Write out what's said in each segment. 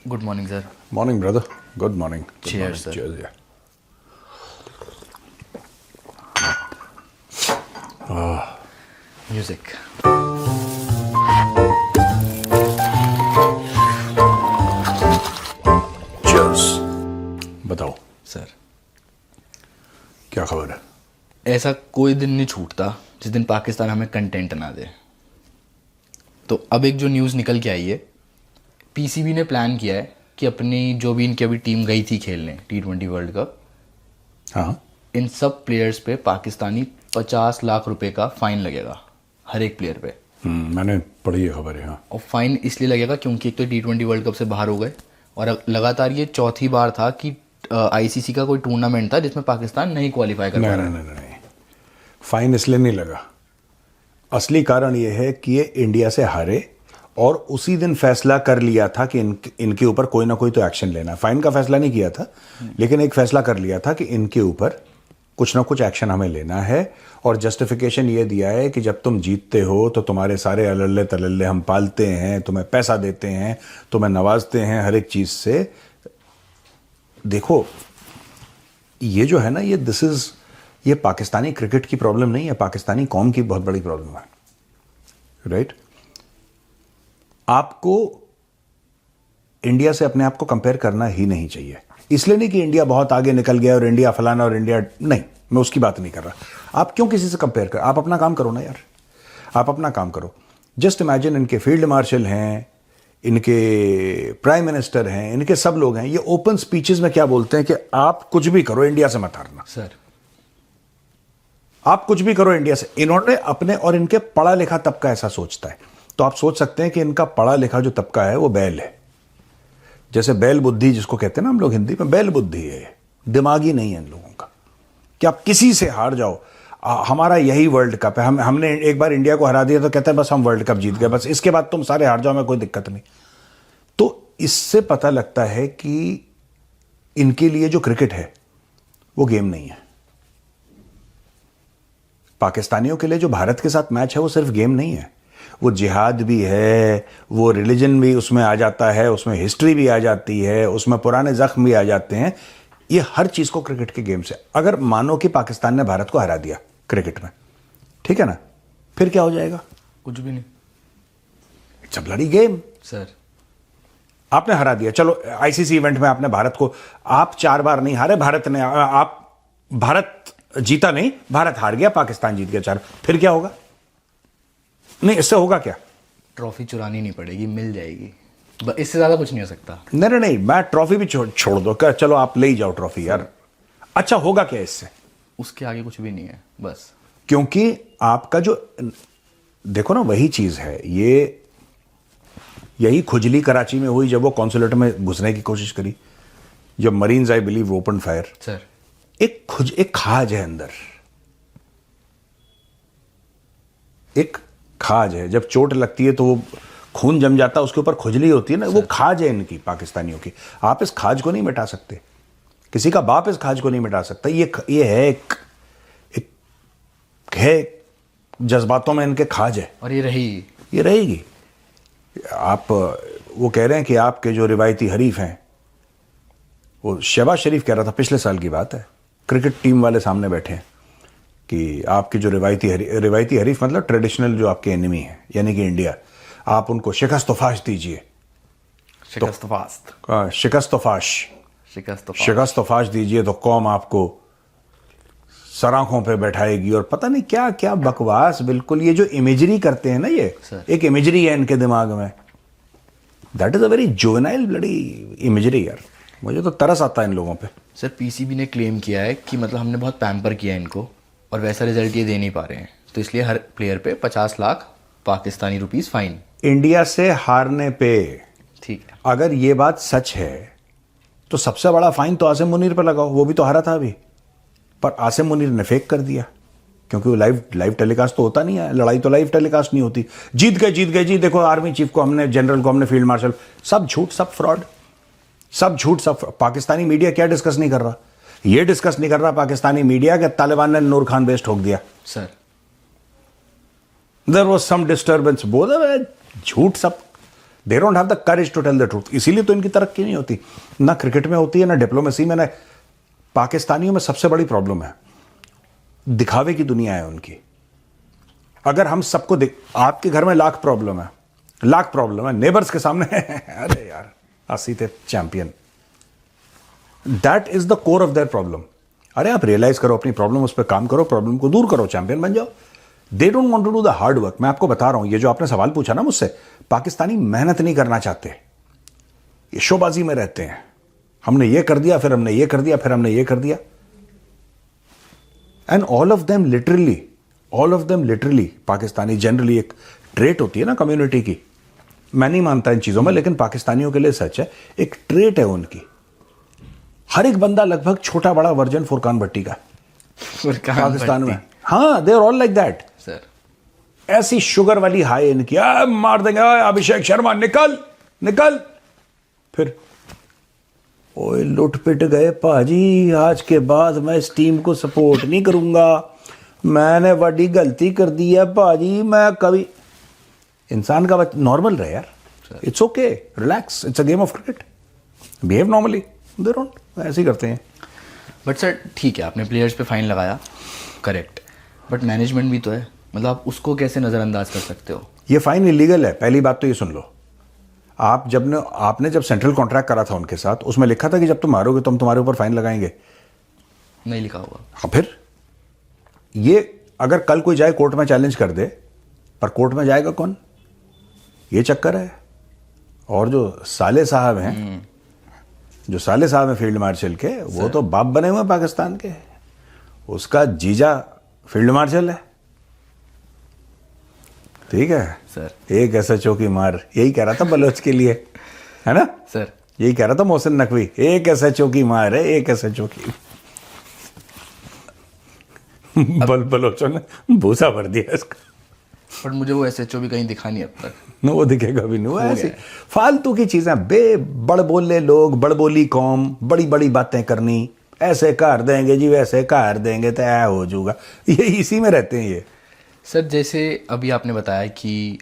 Good morning, sir. Morning, brother. Good morning. Good Cheers, morning. sir. Cheers, yeah. Music. Cheers. बताओ sir, क्या खबर है? ऐसा कोई दिन नहीं छूटता जिस दिन पाकिस्तान हमें कंटेंट ना दे। तो अब एक जो न्यूज़ निकल के आई है, पीसीबी ने प्लान किया है कि अपनी जो भी इनकी अभी टीम गई थी खेलने T20 वर्ल्ड कप, हाँ, इन सब प्लेयर्स पे पाकिस्तानी 50 लाख रुपए का फाइन लगेगा हर एक प्लेयर पे। मैंने पढ़ी है खबर है। हाँ, और फाइन इसलिए लगेगा क्योंकि एक तो T20 वर्ल्ड कप से बाहर हो गए, और लगातार ये चौथी बार था कि आईसीसी का कोई टूर्नामेंट था जिसमें पाकिस्तान नहीं क्वालिफाई कर पा नहीं रहा नहीं नहीं नहीं, फाइन इसलिए नहीं लगा। असली कारण ये है कि ये इंडिया से हारे और उसी दिन फैसला कर लिया था कि इनके ऊपर कोई ना कोई तो एक्शन लेना है। फाइन का फैसला नहीं किया था, लेकिन एक फैसला कर लिया था कि इनके ऊपर कुछ ना कुछ एक्शन हमें लेना है। और जस्टिफिकेशन ये दिया है कि जब तुम जीतते हो तो तुम्हारे सारे अलल्ले तलल्ले हम पालते हैं, तुम्हें पैसा देते हैं, तुम्हें नवाजते हैं हर एक चीज से। देखो, ये जो है ना, ये पाकिस्तानी क्रिकेट की प्रॉब्लम नहीं है, पाकिस्तानी कौम की बहुत बड़ी प्रॉब्लम है। राइट? आपको इंडिया से अपने आप को कंपेयर करना ही नहीं चाहिए। इसलिए नहीं कि इंडिया बहुत आगे निकल गया और इंडिया फलाना और इंडिया, नहीं, मैं उसकी बात नहीं कर रहा। आप क्यों किसी से कंपेयर कर? आप अपना काम करो ना यार, आप अपना काम करो। जस्ट इमेजिन, इनके फील्ड मार्शल हैं, इनके प्राइम मिनिस्टर हैं, इनके सब लोग हैं, ये ओपन स्पीचेस में क्या बोलते हैं कि आप कुछ भी करो, इंडिया से मत हारना। सर, आप कुछ भी करो इंडिया से। इन्होंने अपने, और इनके पढ़ा लिखा तबका ऐसा सोचता है। तो आप सोच सकते हैं कि इनका पढ़ा लिखा जो तबका है वो बैल है। जैसे बैल बुद्धि जिसको कहते हैं ना हम लोग हिंदी में, बैल बुद्धि है, दिमागी नहीं है इन लोगों का कि आप किसी से हार जाओ। हमारा यही वर्ल्ड कप है, हमने एक बार इंडिया को हरा दिया तो कहते हैं बस हम वर्ल्ड कप जीत गए, बस इसके बाद तुम सारे हार जाओ, में कोई दिक्कत नहीं। तो इससे पता लगता है कि इनके लिए जो क्रिकेट है वो गेम नहीं है। पाकिस्तानियों के लिए जो भारत के साथ मैच है वो सिर्फ गेम नहीं है, वो जिहाद भी है, वो रिलीजन भी उसमें आ जाता है, उसमें हिस्ट्री भी आ जाती है, उसमें पुराने जख्म भी आ जाते हैं। ये हर चीज को क्रिकेट के गेम से, अगर मानो कि पाकिस्तान ने भारत को हरा दिया क्रिकेट में, ठीक है ना, फिर क्या हो जाएगा? कुछ भी नहीं। It's a bloody game. Sir, आपने हरा दिया, चलो आईसीसी इवेंट में आपने भारत को, आप 4 बार नहीं हारे, भारत ने, आप, भारत जीता नहीं, भारत हार गया, पाकिस्तान जीत गया 4, फिर क्या होगा? नहीं, इससे होगा क्या? ट्रॉफी चुरानी नहीं पड़ेगी, मिल जाएगी, इससे ज्यादा कुछ नहीं हो सकता। नहीं नहीं, मैं ट्रॉफी भी छोड़ दो, क्या चलो आप ले ही जाओ ट्रॉफी यार। अच्छा होगा क्या इससे? उसके आगे कुछ भी नहीं है बस। क्योंकि आपका जो, देखो ना, वही चीज है, यही खुजली कराची में हुई जब वो कॉन्सुलेट में घुसने की कोशिश करी, जब marines I believe open fire. Sir, एक खाज है अंदर, एक खाज है। जब चोट लगती है तो वो खून जम जाता है, उसके ऊपर खुजली होती है ना, वो खाज है इनकी, पाकिस्तानियों की। आप इस खाज को नहीं मिटा सकते, किसी का बाप इस खाज को नहीं मिटा सकता। ये है एक है, जज्बातों में इनके खाज है, और ये रहेगी। आप, वो कह रहे हैं कि आपके जो रिवायती हरीफ हैं, वो शहबाज शरीफ कह रहा था, पिछले साल की बात है, क्रिकेट टीम वाले सामने बैठे हैं कि आपके जो रिवायती हरीफ मतलब ट्रेडिशनल जो आपके एनिमी है, यानी कि इंडिया, आप उनको शिकस्त फाश दीजिए। शिकस्त फाश दीजिए तो कौम आपको सराखों पे बैठाएगी, और पता नहीं क्या क्या बकवास। बिल्कुल ये जो इमेजरी करते हैं ना, ये एक इमेजरी है इनके दिमाग में, that is a very juvenile bloody imagery यार। मुझे तो तरस आता है इन लोगों पे। सर, पीसीबी ने क्लेम किया है कि मतलब हमने बहुत पैम्पर किया है इनको, और वैसा रिजल्ट ये दे नहीं पा रहे हैं, तो इसलिए हर प्लेयर पे 50 lakh Pakistani rupees fine. India से हारने पे, ठीक है, अगर ये बात सच है तो सबसे बड़ा फाइन तो आसिम मुनीर पर लगाओ, वो भी तो हारा था अभी, पर आसिम मुनीर ने फेक कर दिया, क्योंकि वो लाइव टेलीकास्ट तो होता नहीं है, लड़ाई तो लाइव टेलीकास्ट नहीं होती। जीत गए जी, देखो आर्मी चीफ को हमने, जनरल को हमने, फील्ड मार्शल, सब झूठ, सब फ्रॉड, सब झूठ, सब। पाकिस्तानी मीडिया क्या डिस्कस नहीं कर रहा? ये डिस्कस नहीं कर रहा पाकिस्तानी मीडिया कि तालिबान ने नूर खान बेस ठोक दिया। Sir, there was some disturbance, बोल झूठ सब। They don't have the courage to tell the truth. इसीलिए तो इनकी तरक्की नहीं होती, ना क्रिकेट में होती है, ना डिप्लोमेसी में, ना। पाकिस्तानियों में सबसे बड़ी प्रॉब्लम है, दिखावे की दुनिया है उनकी। अगर हम सबको आपके घर में लाख प्रॉब्लम है, नेबर्स के सामने अरे यार आसी थे champion. That is the core of their problem. अरे आप रियलाइज करो अपनी प्रॉब्लम, उस पर काम करो, प्रॉब्लम को दूर करो, चैंपियन बन जाओ। They don't want to do the hard work. मैं आपको बता रहा हूं, ये जो आपने सवाल पूछा ना मुझसे, पाकिस्तानी मेहनत नहीं करना चाहते, ये शोबाजी में रहते हैं। हमने ये कर दिया, फिर हमने ये कर दिया, फिर हमने ये कर दिया। And all of them literally Pakistani, generally एक ट्रेट होती है ना कम्युनिटी की, मैं नहीं मानता इन चीजों में, लेकिन पाकिस्तानियों के लिए सच है, एक ट्रेट है उनकी। हर एक बंदा लगभग छोटा बड़ा वर्जन फुरकान भट्टी का पाकिस्तान में। हाँ, they are all like that sir. ऐसी शुगर वाली हाई इनकी, मार देंगे अभिषेक शर्मा, निकल। फिर ओए लुट पिट गए पाजी, आज के बाद मैं इस टीम को सपोर्ट नहीं करूंगा, मैंने बड़ी गलती कर दी है पाजी। मैं कभी इंसान का नॉर्मल रहे यार, it's okay, relax, it's a game of cricket, behave normally. They don't, ऐसे ही करते हैं। बट सर ठीक है, आपने प्लेयर्स पे फाइन लगाया, करेक्ट, बट मैनेजमेंट भी तो है, मतलब आप उसको कैसे नज़रअंदाज कर सकते हो? ये फाइन इलीगल है, पहली बात तो ये सुन लो। आपने जब सेंट्रल कॉन्ट्रैक्ट करा था उनके साथ, उसमें लिखा था कि जब तुम हारोगे तो हम तुम्हारे ऊपर फाइन लगाएंगे? नहीं लिखा हुआ। हाँ, फिर ये अगर कल कोई जाए कोर्ट में चैलेंज कर दे, पर कोर्ट में जाएगा कौन? ये चक्कर है। और जो साले साहब हैं, फील्ड मार्शल के, वो तो बाप बने हुए पाकिस्तान के, उसका जीजा फील्ड मार्शल है, ठीक है सर। एक SHO की मार, यही कह रहा था बलोच के लिए, है ना सर? यही कह रहा था मोहसिन नकवी, एक SHO की मार है, एक SHO की। बलोचों ने भूसा भर दिया इसका। बट मुझे वो SHO भी कहीं दिखा नहीं अब तक। न वो दिखेगा भी नहीं, वो ऐसी फालतू की चीजें, बड़ बोले लोग, बड़बोली कौम, बड़ी बड़ी बातें करनी, ऐसे कर देंगे जी, वैसे कर देंगे तो ऐ हो जाऊगा, ये इसी में रहते हैं ये। सर जैसे अभी आपने बताया कि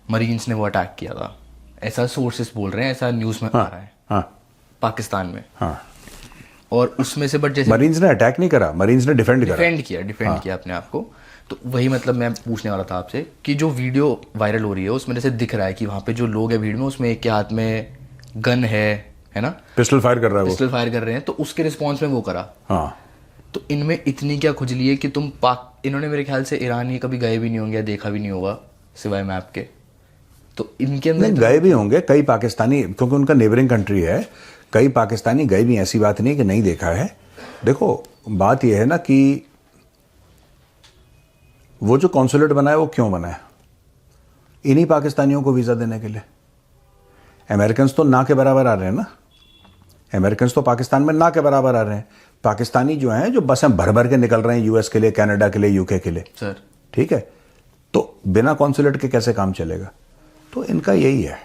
मरीन्स ने वो अटैक किया था, ऐसा सोर्सेस बोल रहे हैं, ऐसा न्यूज़ में आ रहा है। हाँ, पाकिस्तान में। हाँ, और उसमें से बट जैसे मरीन्स ने अटैक नहीं करा, मरीन्स ने डिफेंड किया अपने आप को। तो वही मतलब मैं पूछने वाला था आपसे कि जो वीडियो वायरल हो रही है उसमें जैसे दिख रहा है कि वहाँ पे जो लोग हैं भीड़ में, उसमें एक के हाथ में गन है ना, पिस्टल फायर कर रहा है, पिस्टल फायर कर रहे हैं, तो उसके रिस्पॉन्स में वो करा। हाँ, तो इनमें इतनी क्या खुजली है कि इन्होंने मेरे ख्याल से ईरान ये कभी गए भी नहीं होंगे या देखा भी नहीं होगा सिवाय मैप के, तो इनके अंदर गए भी होंगे कई पाकिस्तानी, क्योंकि उनका नेबरिंग कंट्री है, कई पाकिस्तानी गए भी, ऐसी बात नहीं कि नहीं देखा है। देखो बात यह है ना कि वो जो कॉन्सुलेट बना है वो क्यों बना है? इन्हीं पाकिस्तानियों को वीज़ा देने के लिए। अमेरिकन तो ना के बराबर आ रहे हैं ना, अमेरिकन तो पाकिस्तान में ना के बराबर आ रहे हैं। पाकिस्तानी जो हैं, जो बसें भर भर के निकल रहे हैं यूएस के लिए, कनाडा के लिए, यूके के लिए, सर, ठीक है, तो बिना कॉन्सुलेट के कैसे काम चलेगा? तो इनका यही है,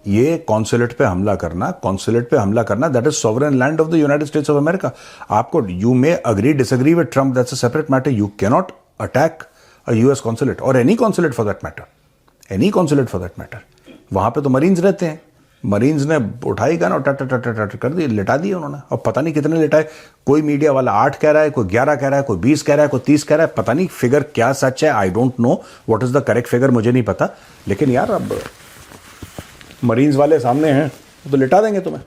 ये कॉन्सुलेट पे हमला करना, that is sovereign land of the United States of America. आपको, you may agree disagree with Trump, that's a separate matter, you can not attack a US consulate और any consulate for that matter. वहां पे तो marines रहते हैं, marines ने उठाई gun और टट कर दी, लिटा दी उन्होंने। और पता नहीं कितने लिटाए, कोई मीडिया वाला 8 कह रहा है, कोई 11 कह रहा है, कोई 20 कह रहा है, कोई 30 कह रहा है, पता नहीं फिगर क्या सच है, I don't know what is the correct figure, मुझे नहीं पता। लेकिन यार अब मरीन्स वाले सामने हैं तो लिटा देंगे तुम्हें।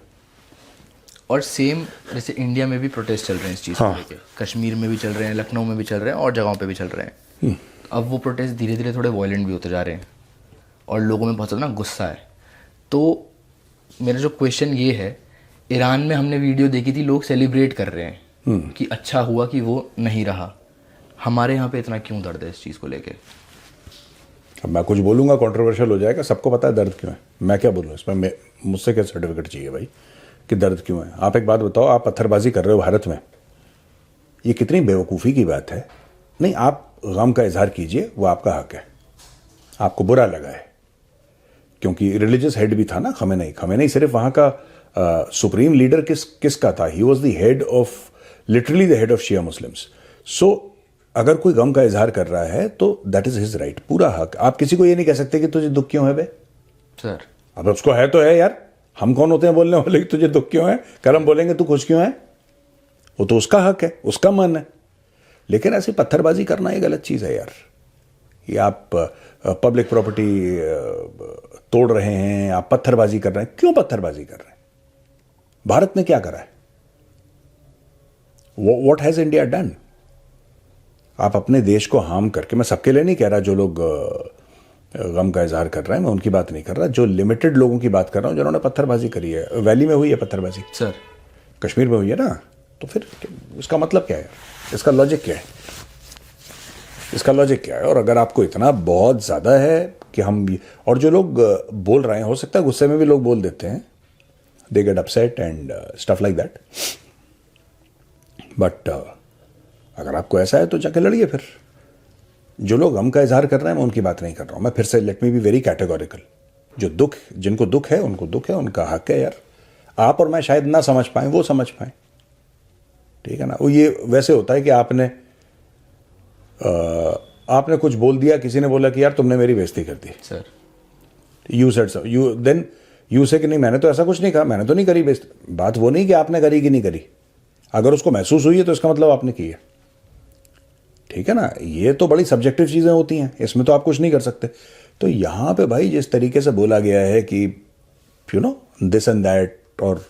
और सेम जैसे इंडिया में भी प्रोटेस्ट चल रहे हैं इस चीज़ को लेकर, कश्मीर में भी चल रहे हैं, लखनऊ में भी चल रहे हैं, और जगहों पे भी चल रहे हैं। अब वो प्रोटेस्ट धीरे धीरे थोड़े वायलेंट भी होते जा रहे हैं और लोगों में बहुत ज़्यादा गुस्सा है। तो मेरा जो क्वेश्चन ये है, ईरान में हमने वीडियो देखी थी, लोग सेलिब्रेट कर रहे हैं कि अच्छा हुआ कि वो नहीं रहा। हमारे यहाँ पे इतना क्यों दर्द है इस चीज़ को लेके? अब मैं कुछ बोलूंगा कंट्रोवर्शियल हो जाएगा, सबको पता है दर्द क्यों है, मैं क्या बोलूँ इसमें, मुझसे क्या सर्टिफिकेट चाहिए भाई कि दर्द क्यों है? आप एक बात बताओ, आप पत्थरबाजी कर रहे हो भारत में, ये कितनी बेवकूफ़ी की बात है। नहीं, आप गम का इजहार कीजिए, वो आपका हक है, आपको बुरा लगा है, क्योंकि रिलीजियस हेड भी था ना खमेनेई सिर्फ वहाँ का सुप्रीम लीडर किसका था? He was the head of, literally the head of Shia Muslims. So अगर कोई गम का इजहार कर रहा है तो दैट इज हिज राइट, पूरा हक। आप किसी को ये नहीं कह सकते कि तुझे दुख क्यों है बे, सर अब उसको है तो है यार, हम कौन होते हैं बोलने वाले कि तुझे दुख क्यों है, कल हम बोलेंगे तू खुश क्यों है, वो तो उसका हक है, उसका मन है। लेकिन ऐसी पत्थरबाजी करना ये गलत चीज है यार। ये आप पब्लिक प्रॉपर्टी तोड़ रहे हैं, आप पत्थरबाजी कर रहे हैं। क्यों पत्थरबाजी कर रहे हैं? भारत ने क्या करा है? What has India done? आप अपने देश को हार्म करके, मैं सबके लिए नहीं कह रहा, जो लोग गम का इजहार कर रहे हैं मैं उनकी बात नहीं कर रहा, जो लिमिटेड लोगों की बात कर रहा हूं जिन्होंने पत्थरबाजी करी है। वैली में हुई है पत्थरबाजी, सर कश्मीर में हुई है ना, तो फिर इसका मतलब क्या है? इसका लॉजिक क्या है? इसका लॉजिक क्या है? और अगर आपको इतना बहुत ज़्यादा है कि हम भी, और जो लोग बोल रहे हैं, हो सकता है गुस्से में भी लोग बोल देते हैं, they get upset and stuff like that, but अगर आपको ऐसा है तो जाके लड़िए फिर। जो लोग गम का इजहार कर रहे हैं मैं उनकी बात नहीं कर रहा हूं। मैं फिर से, let me be very categorical, जो दुख, जिनको दुख है उनको दुख है, उनका हक है यार। आप और मैं शायद ना समझ पाएं, वो समझ पाएं, ठीक है ना। वो ये वैसे होता है कि आपने कुछ बोल दिया, किसी ने बोला कि यार तुमने मेरी बेइज्जती कर दी, sir you said so, you then you say कि नहीं मैंने तो ऐसा कुछ नहीं कहा, मैंने तो नहीं करी बेइज्जती। बात वो नहीं कि आपने करी कि नहीं करी, अगर उसको महसूस हुई है तो इसका मतलब आपने की है, ठीक है ना। ये तो बड़ी सब्जेक्टिव चीजें होती हैं, इसमें तो आप कुछ नहीं कर सकते। तो यहां पे भाई जिस तरीके से बोला गया है कि you know this and that, और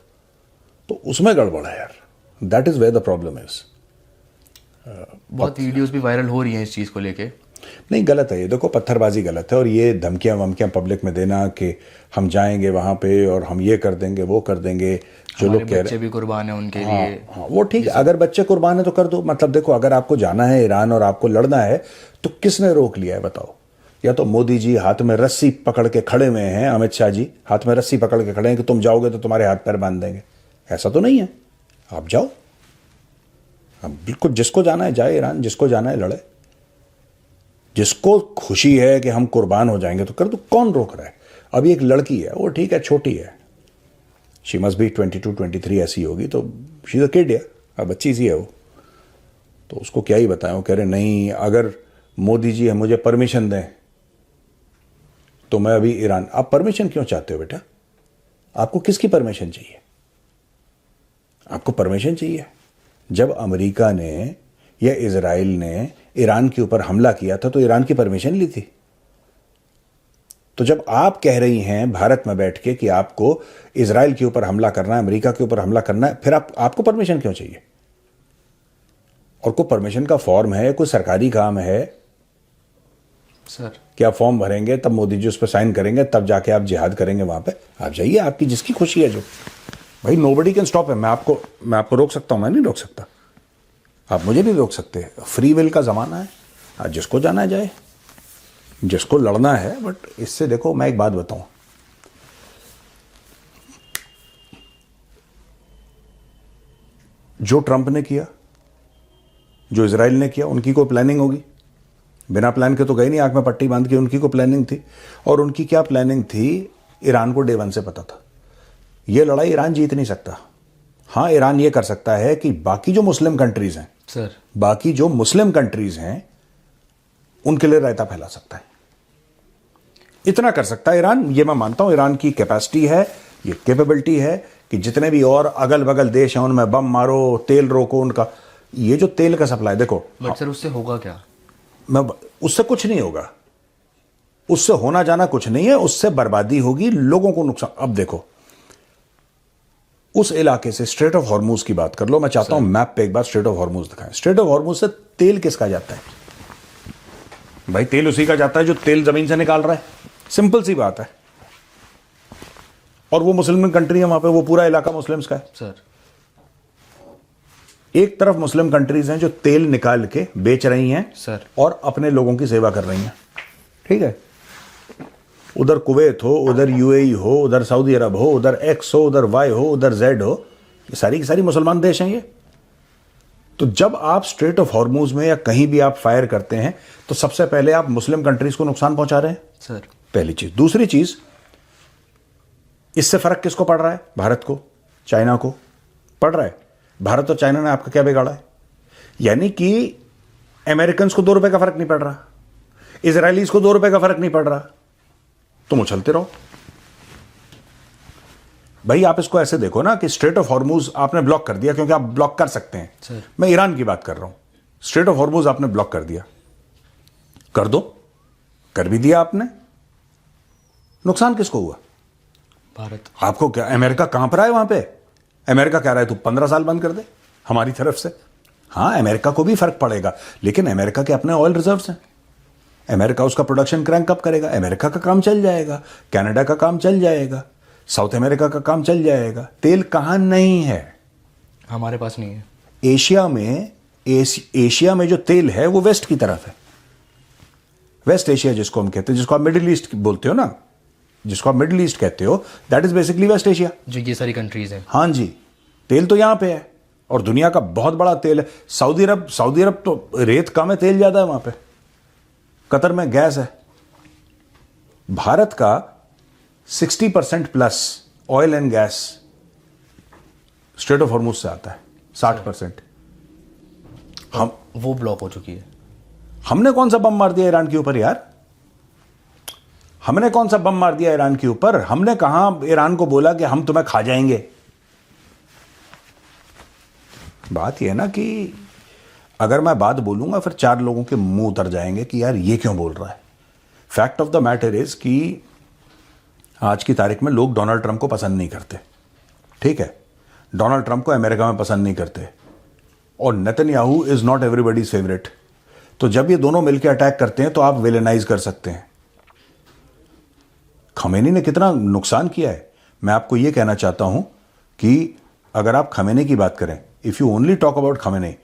तो उसमें गड़बड़ है यार। That is where the problem is. बहुत वीडियोस भी वायरल हो रही हैं इस चीज़ को लेके। नहीं, गलत है ये, देखो पत्थरबाजी गलत है, और ये धमकियां वमकियां पब्लिक में देना कि हम जाएंगे वहां पे और हम ये कर देंगे वो कर देंगे, जो लोग कह रहे बच्चे भी कुर्बान है उनके हाँ, लिए। हाँ, वो ठीक है, अगर बच्चे कुर्बान है तो कर दो। मतलब देखो, अगर आपको जाना है ईरान और आपको लड़ना है तो किसने रोक लिया है बताओ? या तो मोदी जी हाथ में रस्सी पकड़ के खड़े हुए हैं, अमित शाह जी हाथ में रस्सी पकड़ के खड़े हैं कि तुम जाओगे तो तुम्हारे हाथ पैर बांध देंगे, ऐसा तो नहीं है। आप जाओ, अब बिल्कुल जिसको जाना है जाए ईरान, जिसको जाना है लड़े, जिसको खुशी है कि हम कुर्बान हो जाएंगे तो कर दो, कौन रोक रहा है? अभी एक लड़की है, वो ठीक है छोटी है, शी मस्ट बी 22-23 ऐसी होगी, तो शी इज अ किड, अब बच्ची सी है वो, तो उसको क्या ही बताएं। वो कह रहे नहीं, अगर मोदी जी मुझे परमिशन दें तो मैं अभी ईरान। आप परमिशन क्यों चाहते हो बेटा? आपको किसकी परमिशन चाहिए? आपको परमिशन चाहिए? जब अमेरिका ने या इजराइल ने ईरान के ऊपर हमला किया था तो ईरान की परमिशन ली थी। तो जब आप कह रही हैं भारत में बैठ के कि आपको इजराइल के ऊपर हमला करना है, अमेरिका के ऊपर हमला करना है, फिर आपको परमिशन क्यों चाहिए? और कोई परमिशन का फॉर्म है, कोई सरकारी काम है सर कि आप फॉर्म भरेंगे तब मोदी जी उस पर साइन करेंगे, तब जाके आप जिहाद करेंगे वहां पे? आप जाइए, आपकी जिसकी खुशी है जो। भाई नोबडी कैन स्टॉप है। मैं आपको रोक सकता हूं? मैं नहीं रोक सकता, आप मुझे नहीं रोक सकते। फ्री विल का जमाना है, आज जिसको जाना है जाए, जिसको लड़ना है। बट इससे देखो, मैं एक बात बताऊं, जो ट्रंप ने किया, जो इजराइल ने किया, उनकी कोई प्लानिंग होगी? बिना प्लान के तो गई नहीं आंख में पट्टी बांध के, उनकी कोई प्लानिंग थी। और उनकी क्या प्लानिंग थी? ईरान को डे वन से पता था यह लड़ाई ईरान जीत नहीं सकता। हाँ, ईरान ये कर सकता है कि बाकी जो मुस्लिम कंट्रीज हैं सर, बाकी जो मुस्लिम कंट्रीज हैं उनके लिए रायता फैला सकता है, इतना कर सकता है ईरान। ये मैं मानता हूं, ईरान की कैपेसिटी है, ये कैपेबिलिटी है कि जितने भी और अगल बगल देश हैं उनमें बम मारो, तेल रोको उनका। ये जो तेल का सप्लाई देखो, बट सर उससे होगा क्या? उससे कुछ नहीं होगा, उससे होना जाना कुछ नहीं है, उससे बर्बादी होगी, लोगों को नुकसान। अब देखो, उस इलाके से स्ट्रेट ऑफ हॉर्मूज की बात कर लो। मैं चाहता हूं मैप पे एक बार स्ट्रेट ऑफ हॉर्मूज दिखाएं। स्ट्रेट ऑफ हॉर्मूज से तेल किसका जाता है? भाई तेल उसी का जाता है जो तेल जमीन से निकाल रहा है, सिंपल सी बात है। और वो मुस्लिम कंट्री है वहां पे, वो पूरा इलाका मुस्लिम्स का है। सर एक तरफ मुस्लिम कंट्रीज हैं जो तेल निकाल के बेच रही हैं सर, और अपने लोगों की सेवा कर रही हैं, ठीक है। उधर कुवैत हो, उधर यूएई हो, उधर सऊदी अरब हो, उधर एक्स हो, उधर वाई हो, उधर जेड हो, ये सारी की सारी मुसलमान देश हैं ये। तो जब आप स्ट्रेट ऑफ हॉर्मूज में या कहीं भी आप फायर करते हैं तो सबसे पहले आप मुस्लिम कंट्रीज को नुकसान पहुंचा रहे हैं, सर पहली चीज। दूसरी चीज, इससे फर्क किसको पड़ रहा है? भारत को, चाइना को पड़ रहा है। भारत और चाइना ने आपका क्या बिगाड़ा है? यानी कि अमेरिकन को 2 रुपए का फर्क नहीं पड़ रहा, इजरायलीज को 2 रुपए का फर्क नहीं पड़ रहा, तुम उछलते रहो। भाई आप इसको ऐसे देखो ना कि स्ट्रेट ऑफ हॉर्मूज आपने ब्लॉक कर दिया, क्योंकि आप ब्लॉक कर सकते हैं। सर। मैं ईरान की बात कर रहा हूं। स्ट्रेट ऑफ हॉर्मूज आपने ब्लॉक कर दिया, कर दो, कर भी दिया आपने, नुकसान किसको हुआ? भारत। आपको क्या, अमेरिका कहां पर आए वहां पे? अमेरिका कह रहा है तू 15 साल बंद कर दे हमारी तरफ से। हाँ, अमेरिका को भी फर्क पड़ेगा, लेकिन अमेरिका के अपने ऑयल रिजर्व्स हैं। अमेरिका उसका प्रोडक्शन क्रैंक अप करेगा, अमेरिका का काम चल जाएगा, कनाडा का काम चल जाएगा, साउथ अमेरिका का काम चल जाएगा। तेल कहां नहीं है? हमारे पास नहीं है। एशिया में जो तेल है वो वेस्ट की तरफ है। वेस्ट एशिया जिसको हम कहते हैं, जिसको आप मिडिल ईस्ट बोलते हो ना, जिसको आप मिडिल ईस्ट कहते हो, that is basically West Asia. जो ये सारी कंट्रीज हैं। हाँ जी, तेल तो यहां पे है और दुनिया का बहुत बड़ा तेल है। सऊदी अरब तो रेत कम है, तेल ज्यादा है वहां पे। कतर में गैस है। भारत का 60% plus oil and gas straight of Hormuz से आता है, 60%। हम वो ब्लॉक हो चुकी है। हमने कौन सा बम मार दिया ईरान के ऊपर यार? हमने कौन सा बम मार दिया ईरान के ऊपर? हमने कहां ईरान को बोला कि हम तुम्हें खा जाएंगे? बात यह है ना कि अगर मैं बात बोलूंगा फिर 4 लोगों के मुंह उतर जाएंगे कि यार ये क्यों बोल रहा है। Fact of the matter is कि आज की तारीख में लोग डोनाल्ड ट्रंप को पसंद नहीं करते, ठीक है? डोनाल्ड ट्रंप को अमेरिका में पसंद नहीं करते, और Netanyahu is not everybody's favourite. तो जब ये दोनों मिलकर अटैक करते हैं तो आप विलेनाइज कर सकते हैं। खमेनी ने कितना नुकसान किया है। मैं आपको यह कहना चाहता हूं कि अगर आप खमेनी की बात करें, if you only talk about Khamenei,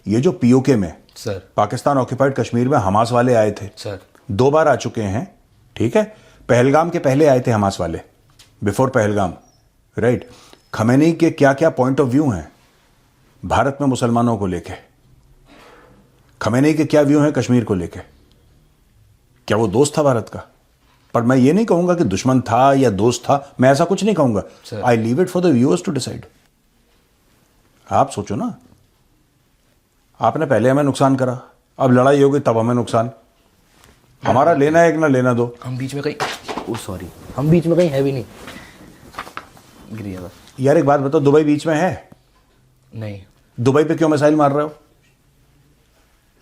ये जो पीओके में सर, पाकिस्तान ऑक्यूपाइड कश्मीर में हमास वाले आए थे सर, 2 बार आ चुके हैं, ठीक है? पहलगाम के पहले आए थे हमास वाले, बिफोर पहलगाम, राइट? खमेनी के क्या क्या पॉइंट ऑफ व्यू हैं भारत में मुसलमानों को लेके? खमेनी के क्या व्यू हैं कश्मीर को लेके? क्या वो दोस्त था भारत का? पर मैं ये नहीं कहूंगा कि दुश्मन था या दोस्त था, मैं ऐसा कुछ नहीं कहूंगा। I leave it for the viewers to decide. आप सोचो ना, आपने पहले हमें नुकसान करा, अब लड़ाई होगी तब हमें नुकसान। हमारा लेना है कि ना लेना दो। हम बीच में कहीं, सॉरी, हम बीच में कहीं है भी नहीं। गिर गया बस। यार एक बात बताओ, दुबई बीच में है? नहीं। दुबई पे क्यों मिसाइल मार रहे हो?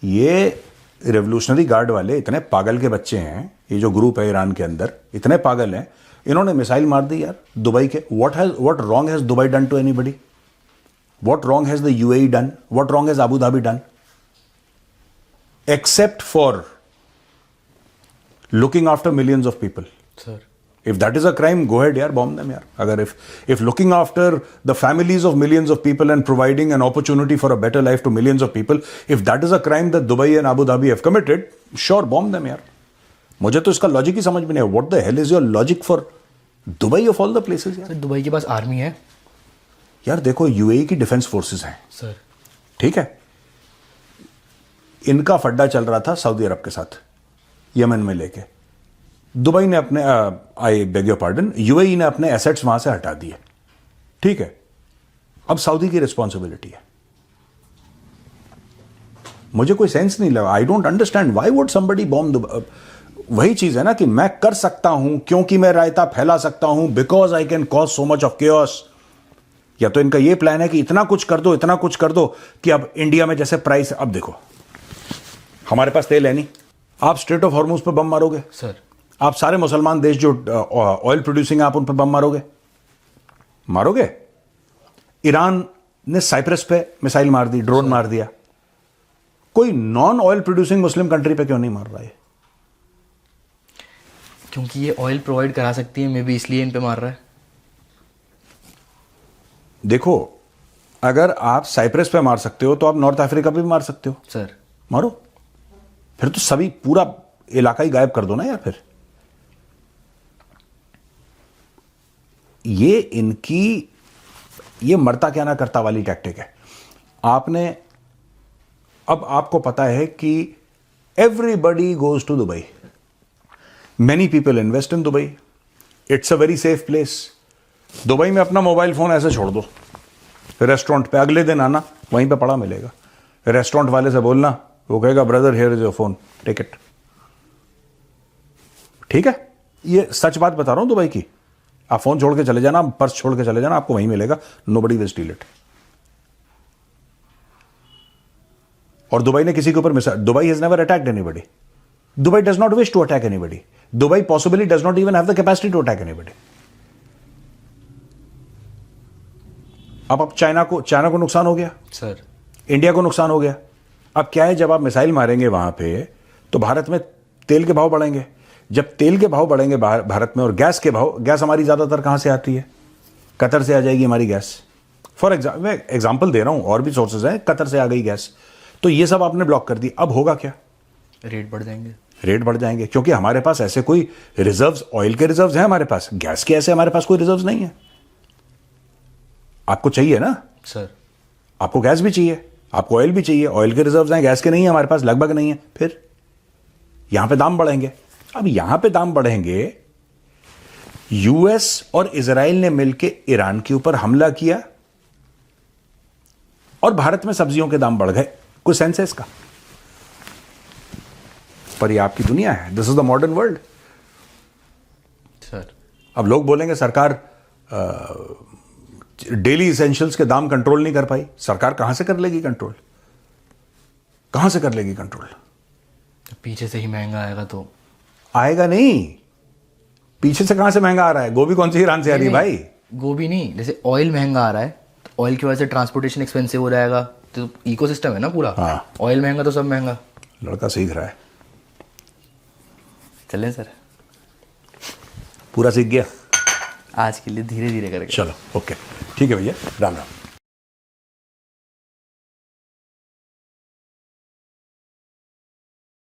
ये रेवोल्यूशनरी गार्ड वाले इतने पागल के बच्चे हैं, ये जो ग्रुप है ईरान के अंदर, इतने पागल हैं, इन्होंने मिसाइल मार दी यार दुबई के। What wrong has Dubai done to anybody? What wrong has the UAE done? What wrong has Abu Dhabi done? Except for looking after millions of people. Sir. If that is a crime, go ahead, yaar, bomb them, yaar. Agar if looking after the families of millions of people and providing an opportunity for a better life to millions of people, if that is a crime that Dubai and Abu Dhabi have committed, sure, bomb them, yaar. मुझे तो इसका logic ही समझ में नहीं है। What the hell is your logic for Dubai of all the places, यार? Sir, Dubai के पास army है। यार देखो, यूएई की डिफेंस फोर्सेस हैं सर, ठीक है? इनका फड्डा चल रहा था सऊदी अरब के साथ, यमन में लेके। दुबई ने अपने I beg your pardon, UAE ने अपने एसेट्स वहां से हटा दिए, ठीक है? अब सऊदी की रिस्पॉन्सिबिलिटी है। मुझे कोई सेंस नहीं लगा। I don't understand why would somebody bomb. वही चीज है ना कि मैं कर सकता हूं क्योंकि मैं रायता फैला सकता हूं, because I can cause so much of chaos. या तो इनका ये प्लान है कि इतना कुछ कर दो, इतना कुछ कर दो कि अब इंडिया में जैसे प्राइस, अब देखो हमारे पास तेल है नहीं, आप स्ट्रेट ऑफ हॉर्मूज पे बम मारोगे सर, आप सारे मुसलमान देश जो ऑयल प्रोड्यूसिंग है आप उन पे बम मारोगे? ईरान ने साइप्रस पे मिसाइल मार दी, ड्रोन मार दिया। कोई non oil producing Muslim country पे क्यों नहीं मार रहा है? क्योंकि ये ऑयल प्रोवाइड करा सकती है, मे बी इसलिए इन पे मार रहा है। देखो, अगर आप साइप्रस पे मार सकते हो तो आप नॉर्थ अफ्रीका पे भी मार सकते हो। सर, मारो, फिर तो सभी पूरा इलाका ही गायब कर दो ना यार। फिर ये इनकी ये मरता क्या ना करता वाली टैक्टिक है। आपने, अब आपको पता है कि everybody goes to Dubai, many people invest in Dubai, it's a very safe place. Dubai में अपना मोबाइल फोन ऐसे छोड़ दो, रेस्टोरेंट पे अगले दिन आना, वहीं पे पड़ा मिलेगा। रेस्टोरेंट वाले से बोलना, वो कहेगा brother here is your phone, take it. ठीक है, ये सच बात बता रहा हूं दुबई की। आप फोन छोड़ के चले जाना, पर्स छोड़ के चले जाना, आपको वहीं मिलेगा, नोबडी विल स्टील इट। और दुबई ने किसी के ऊपर missile, Dubai has never attacked anybody, Dubai does not wish to attack anybody, Dubai possibly does not even have the capacity to attack anybody. अब चाइना को नुकसान हो गया, सर इंडिया को नुकसान हो गया। अब क्या है, जब आप मिसाइल मारेंगे वहां पे तो भारत में तेल के भाव बढ़ेंगे। जब तेल के भाव बढ़ेंगे भारत में, और गैस के भाव, गैस हमारी ज्यादातर कहां से आती है? कतर से आ जाएगी हमारी गैस। फॉर एग्जाम्पल दे रहा हूं, और भी सोर्सेज हैं, कतर से आ गई गैस, तो ये सब आपने ब्लॉक कर दी। अब होगा क्या? रेट बढ़ जाएंगे। रेट बढ़ जाएंगे, क्योंकि हमारे पास ऐसे कोई रिजर्व्स, ऑयल के रिजर्व्स हैं हमारे पास, गैस के ऐसे हमारे पास कोई रिजर्व्स नहीं है। आपको चाहिए ना सर, आपको गैस भी चाहिए, आपको ऑयल भी चाहिए, ऑयल के रिजर्व्स हैं, गैस के नहीं है हमारे पास, लगभग नहीं है। फिर यहां पे दाम बढ़ेंगे। अब यहां पे दाम बढ़ेंगे, यूएस और इजराइल ने मिलकर ईरान के ऊपर हमला किया और भारत में सब्जियों के दाम बढ़ गए। कोई सेंस है इसका? पर ये आपकी दुनिया है, this is the modern world. Sir अब लोग बोलेंगे सरकार डेली इसेंशियल्स के दाम कंट्रोल नहीं कर पाई। सरकार कहां से कर लेगी कंट्रोल? कहां से कर लेगी कंट्रोल? पीछे से ही महंगा आएगा तो आएगा नहीं। पीछे से कहां से महंगा आ रहा है? गोभी कौन सी ईरान से आ रही है भाई? गोभी नहीं, जैसे ऑयल महंगा आ रहा है तो ऑयल की वजह से ट्रांसपोर्टेशन एक्सपेंसिव हो जाएगा, तो इकोसिस्टम है ना पूरा। हाँ। ऑयल महंगा तो सब महंगा। लड़का सीख रहा है, चलें सर, पूरा सीख गया। आज के लिए धीरे धीरे करके। चलो ओके, ठीक है भैया, राम राम।